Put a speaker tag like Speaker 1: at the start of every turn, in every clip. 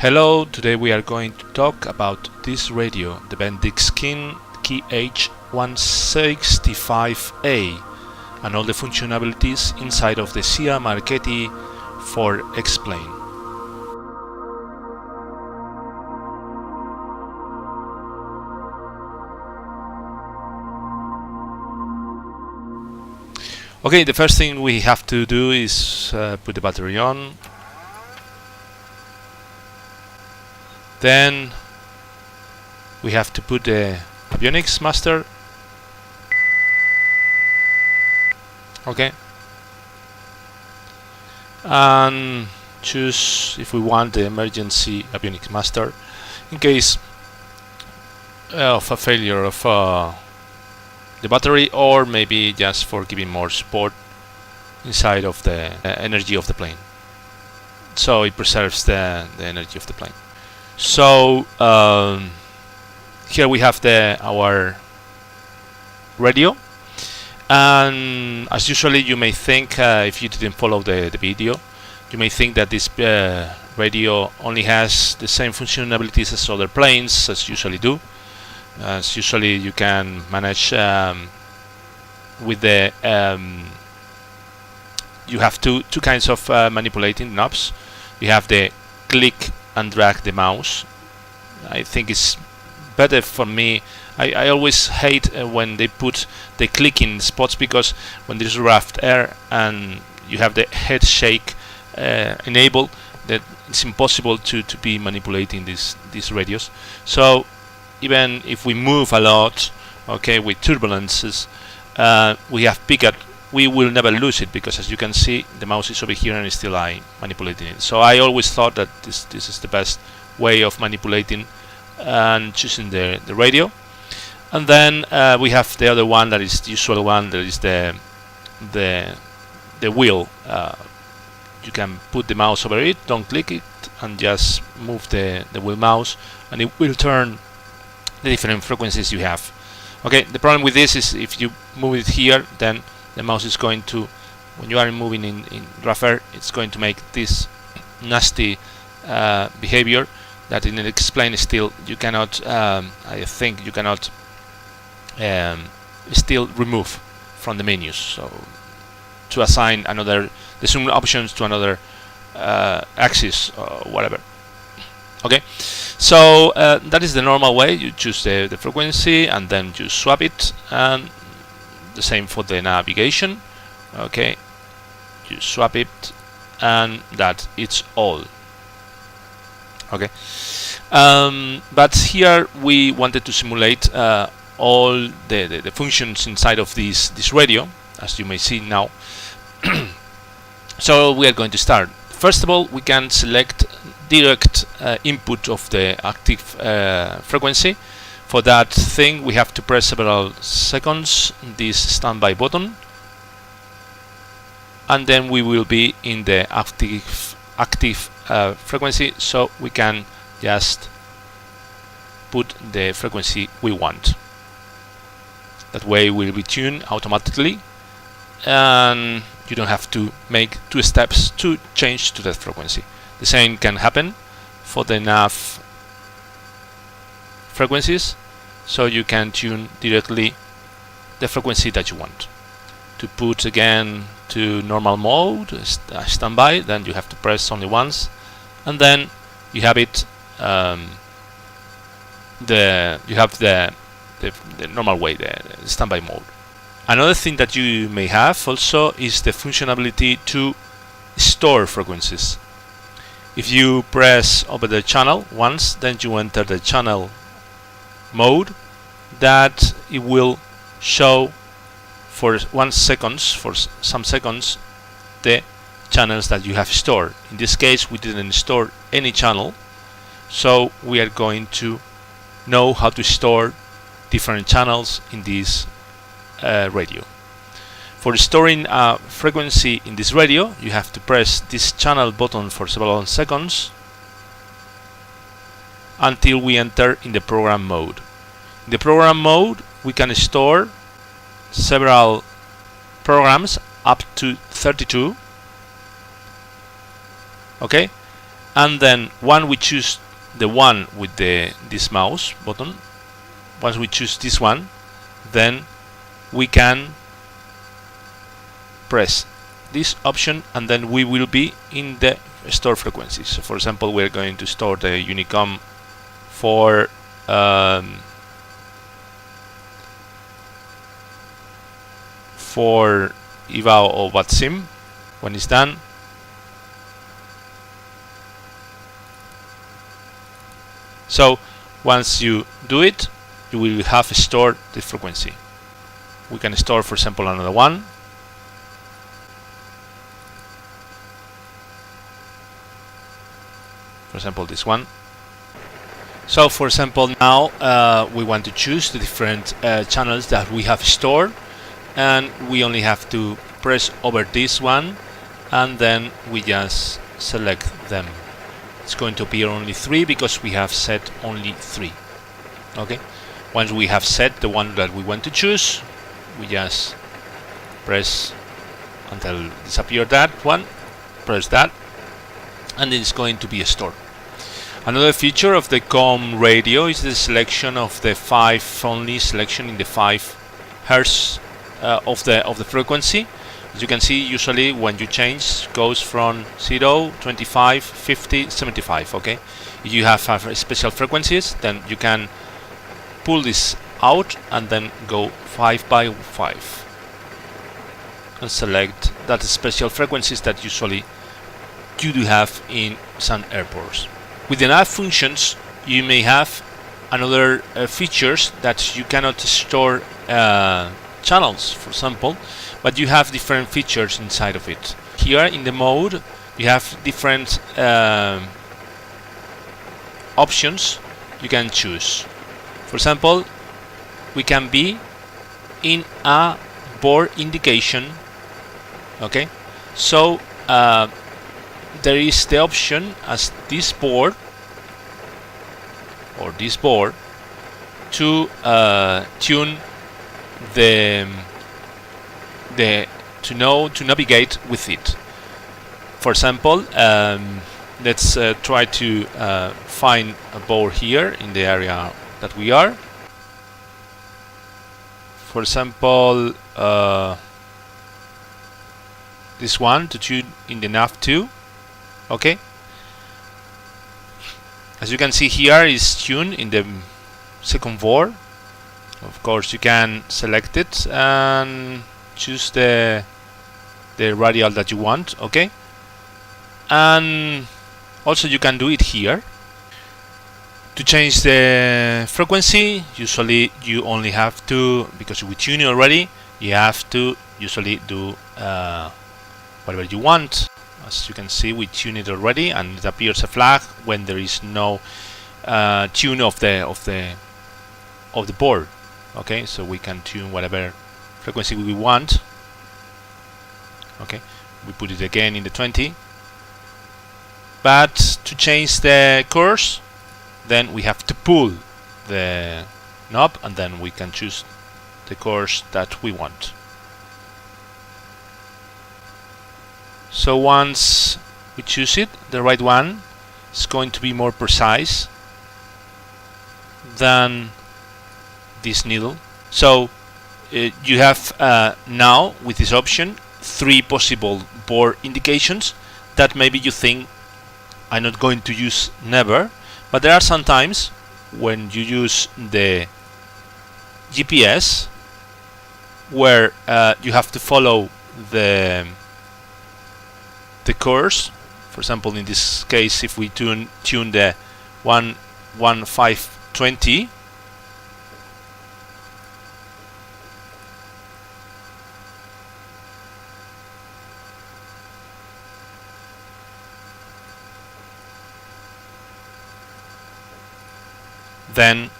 Speaker 1: Hello, today we are going to talk about this radio, the Bendix King KX165A, and all the functionalities inside of the Siai Marchetti for XPlane. Okay, the first thing we have to do is put the battery on. Then we have to put the avionics master. Okay. And choose if we want the emergency avionics master in case of a failure of the battery, or maybe just for giving more support inside of the energy of the plane, so it preserves the energy of the plane. So here we have our radio, and as usually you may think, if you didn't follow the video, you may think that this radio only has the same functionalities as other planes, as usually do. As usually you can manage with the you have two kinds of manipulating knobs. You have the click and drag the mouse. I think it's better for me. I always hate when they put the clicking spots, because when there's rough air and you have the head shake enabled, that it's impossible to be manipulating these radios. So even if we move a lot, okay, with turbulences, we have picket, we will never lose it, because as you can see, the mouse is over here and still I'm manipulating it. So I always thought that this is the best way of manipulating and choosing the radio. And then we have the other one, that is the usual one, that is the wheel. You can put the mouse over it, don't click it, and just move the wheel mouse, and it will turn the different frequencies you have. Okay, the problem with this is if you move it here, then the mouse is going to, when you are moving in rough air, it's going to make this nasty behavior that in an XPlane still you cannot, I think you cannot still remove from the menus. So to assign the zoom options to another axis or whatever. Okay, so that is the normal way. You choose the frequency and then you swap it, and the same for the navigation. Okay, you swap it, and that it's all. Okay, but here we wanted to simulate all the functions inside of this radio, as you may see now. So we are going to start. First of all, we can select direct input of the active frequency. For that thing, we have to press several seconds this standby button, and then we will be in the active frequency, so we can just put the frequency we want. That way will be tuned automatically, and you don't have to make 2 steps to change to that frequency. The same can happen for the nav frequencies, so you can tune directly the frequency that you want. To put again to normal mode, standby, then you have to press only once, and then you have it. You have the normal way, the standby mode. Another thing that you may have also is the functionality to store frequencies. If you press over the channel once, then you enter the channel mode, that it will show for some seconds the channels that you have stored. In this case, we didn't store any channel, so we are going to know how to store different channels in this radio. For storing a frequency in this radio, you have to press this channel button for several seconds until we enter in the program mode. In the program mode, we can store several programs up to 32. Okay, and then when we choose the one with this mouse button, once we choose this one, then we can press this option, and then we will be in the store frequencies. So for example, we're going to store the Unicom for eval or vatsim. When it's done, so once you do it, you will have stored the frequency. We can store, for example, another one. For example, this one. So for example, now we want to choose the different channels that we have stored, and we only have to press over this one, and then we just select them. It's going to appear only 3 because we have set only 3. Okay. Once we have set the one that we want to choose, we just press until disappear that one, press that, and it's going to be stored. Another feature of the COM radio is the selection of the 5 only selection in the 5 Hz of the frequency. As you can see, usually when you change, goes from 0, 25, 50, 75. Okay, if you have special frequencies, then you can pull this out and then go 5 by 5 and select that special frequencies that usually you do have in some airports. With the nav functions, you may have another features that you cannot store channels, for example, but you have different features inside of it. Here in the mode, you have different options you can choose. For example, we can be in a board indication. Okay, so there is the option as this board or this board to tune to navigate with it. For example, let's try to find a board here in the area that we are. For example, this one to tune in the nav2. Okay, as you can see here is tuned in the second board. Of course, you can select it and choose the radial that you want. Okay, and also you can do it here. To change the frequency, usually you only have to, because we tune it already, you have to usually do whatever you want. As you can see, we tune it already, and it appears a flag when there is no tune of the board. Okay, so we can tune whatever frequency we want. Okay, we put it again in the 20. But to change the course, then we have to pull the knob, and then we can choose the course that we want. So once we choose it, the right one is going to be more precise than this needle. So you have now with this option 3 possible board indications that maybe you think I'm not going to use never, but there are some times when you use the GPS where you have to follow the course. For example, in this case, if we tune the 11520, then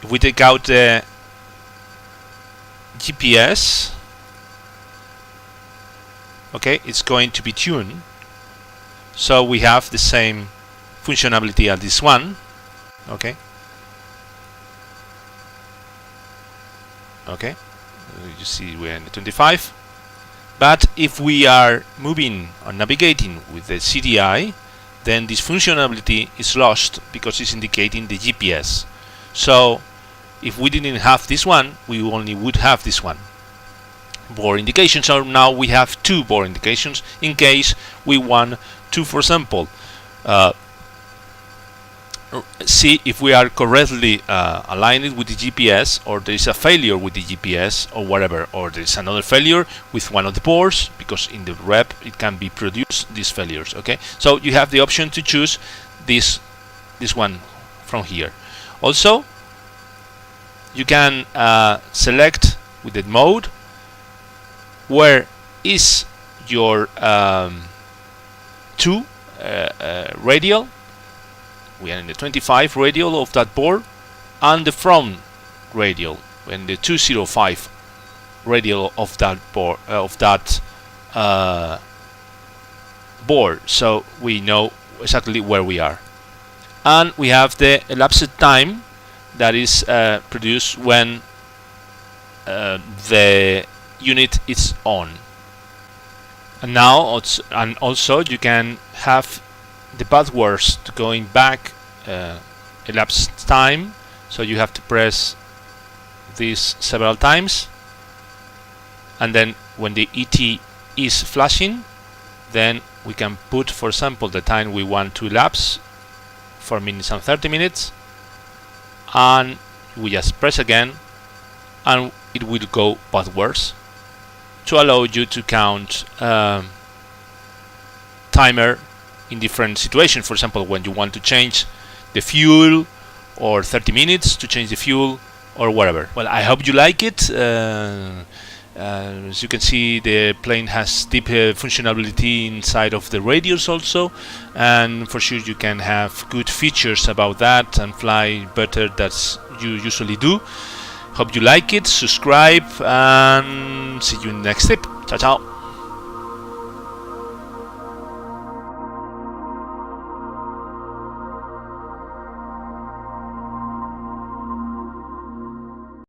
Speaker 1: if we take out the GPS, okay, it's going to be tuned, so we have the same functionality as this one. Okay, you see we're in the 25, but if we are moving or navigating with the CDI, then this functionality is lost because it's indicating the GPS. So if we didn't have this one, we only would have this one bore indication. So now we have two bore indications in case we want to, for example, see if we are correctly aligned with the GPS, or there is a failure with the GPS, or whatever, or there is another failure with one of the bores, because in the rep it can be produced these failures. Okay, so you have the option to choose this one from here. Also, you can select with the mode where is your radial. We are in the 25 radial of that board, and the front radial and the 205 radial of that board board, so we know exactly where we are. And we have the elapsed time that is produced when the unit is on. And now also you can have the passwords to going back elapsed time, so you have to press this several times, and then when the ET is flashing, then we can put, for example, the time we want to elapse, 4 minutes and 30 minutes, and we just press again and it will go backwards to allow you to count timer in different situations. For example, when you want to change the fuel, or 30 minutes to change the fuel, or whatever. Well, I hope you like it. As you can see, the plane has deep functionality inside of the radios also, and for sure you can have good features about that and fly better than you usually do. Hope you like it. Subscribe and see you in the next tip. Ciao ciao.